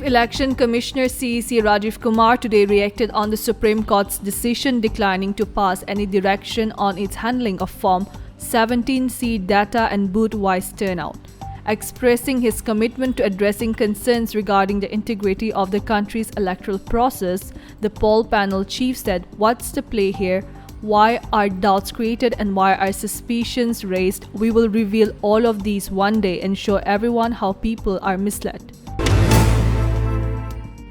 Chief Election Commissioner CEC Rajiv Kumar today reacted on the Supreme Court's decision declining to pass any direction on its handling of Form 17C data and booth-wise turnout. Expressing his commitment to addressing concerns regarding the integrity of the country's electoral process, the poll panel chief said, "What's the play here? Why are doubts created and why are suspicions raised? We will reveal all of these one day and show everyone how people are misled."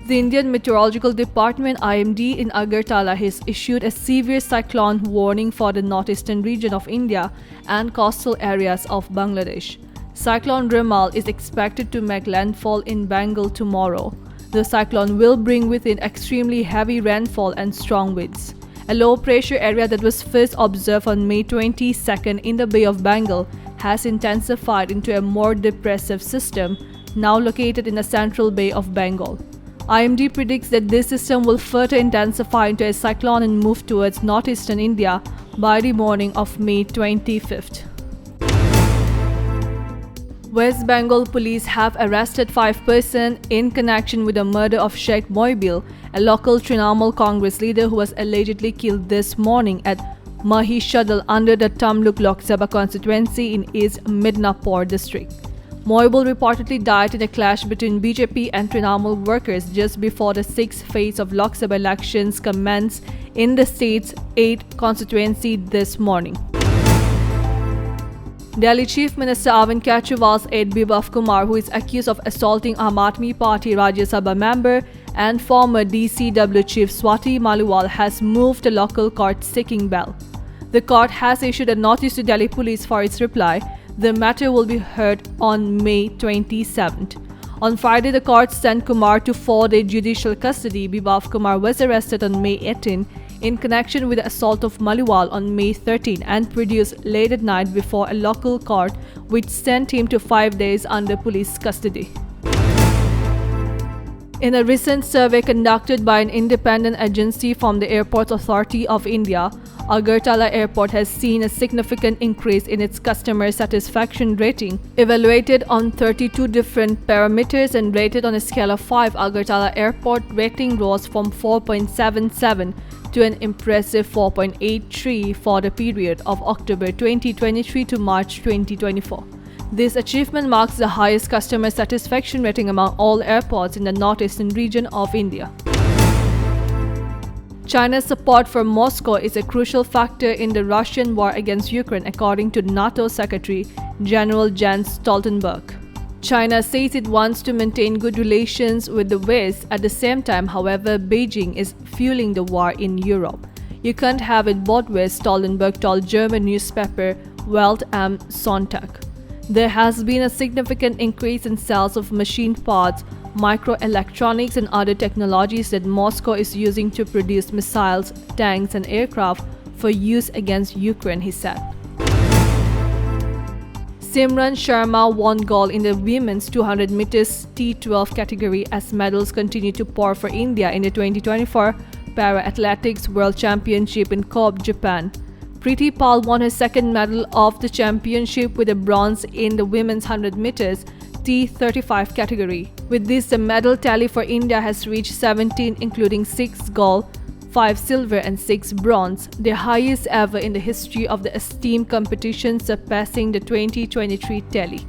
The Indian Meteorological Department (IMD) in Agartala has issued a severe cyclone warning for the northeastern region of India and coastal areas of Bangladesh. Cyclone Remal is expected to make landfall in Bengal tomorrow. The cyclone will bring with it extremely heavy rainfall and strong winds. A low-pressure area that was first observed on May 22nd in the Bay of Bengal has intensified into a more depressive system, now located in the central Bay of Bengal. IMD predicts that this system will further intensify into a cyclone and move towards northeastern India by the morning of May 25th. West Bengal police have arrested 5 persons in connection with the murder of Sheikh Moibil, a local Trinamool Congress leader who was allegedly killed this morning at Mahishadal under the Tamluk Lok Sabha constituency in East Midnapore district. Moibil reportedly died in a clash between BJP and Trinamool workers just before the 6th phase of Lok Sabha elections commenced in the state's 8th constituency this morning. Delhi Chief Minister Arvind Kejriwal's aide Bibhav Kumar, who is accused of assaulting Aam Aadmi Party Rajya Sabha member and former DCW Chief Swati Maliwal, has moved to local court seeking bail. The court has issued a notice to Delhi police for its reply. The matter will be heard on May 27th. On Friday, the court sent Kumar to 4-day judicial custody. Bibhav Kumar was arrested on May 18 in connection with the assault of Maliwal on May 13 and produced late at night before a local court, which sent him to 5 days under police custody. In a recent survey conducted by an independent agency from the Airports Authority of India, Agartala Airport has seen a significant increase in its customer satisfaction rating. Evaluated on 32 different parameters and rated on a scale of 5, Agartala Airport rating rose from 4.77 to an impressive 4.83 for the period of October 2023 to March 2024. This achievement marks the highest customer satisfaction rating among all airports in the northeastern region of India. China's support for Moscow is a crucial factor in the Russian war against Ukraine, according to NATO Secretary General Jens Stoltenberg. China says it wants to maintain good relations with the West. At the same time, however, Beijing is fueling the war in Europe. "You can't have it both ways," Stoltenberg told German newspaper Welt am Sonntag. There has been a significant increase in sales of machine parts, microelectronics and other technologies that Moscow is using to produce missiles, tanks and aircraft for use against Ukraine, he said. Simran Sharma won gold in the women's 200 meters T12 category as medals continue to pour for India in the 2024 Para-Athletics World Championship in Kobe, Japan. Preeti Pal won her second medal of the championship with a bronze in the women's 100 meters T35 category. With this, the medal tally for India has reached 17, including 6 gold, 5 silver and 6 bronze, the highest ever in the history of the esteemed competition, surpassing the 2023 tally.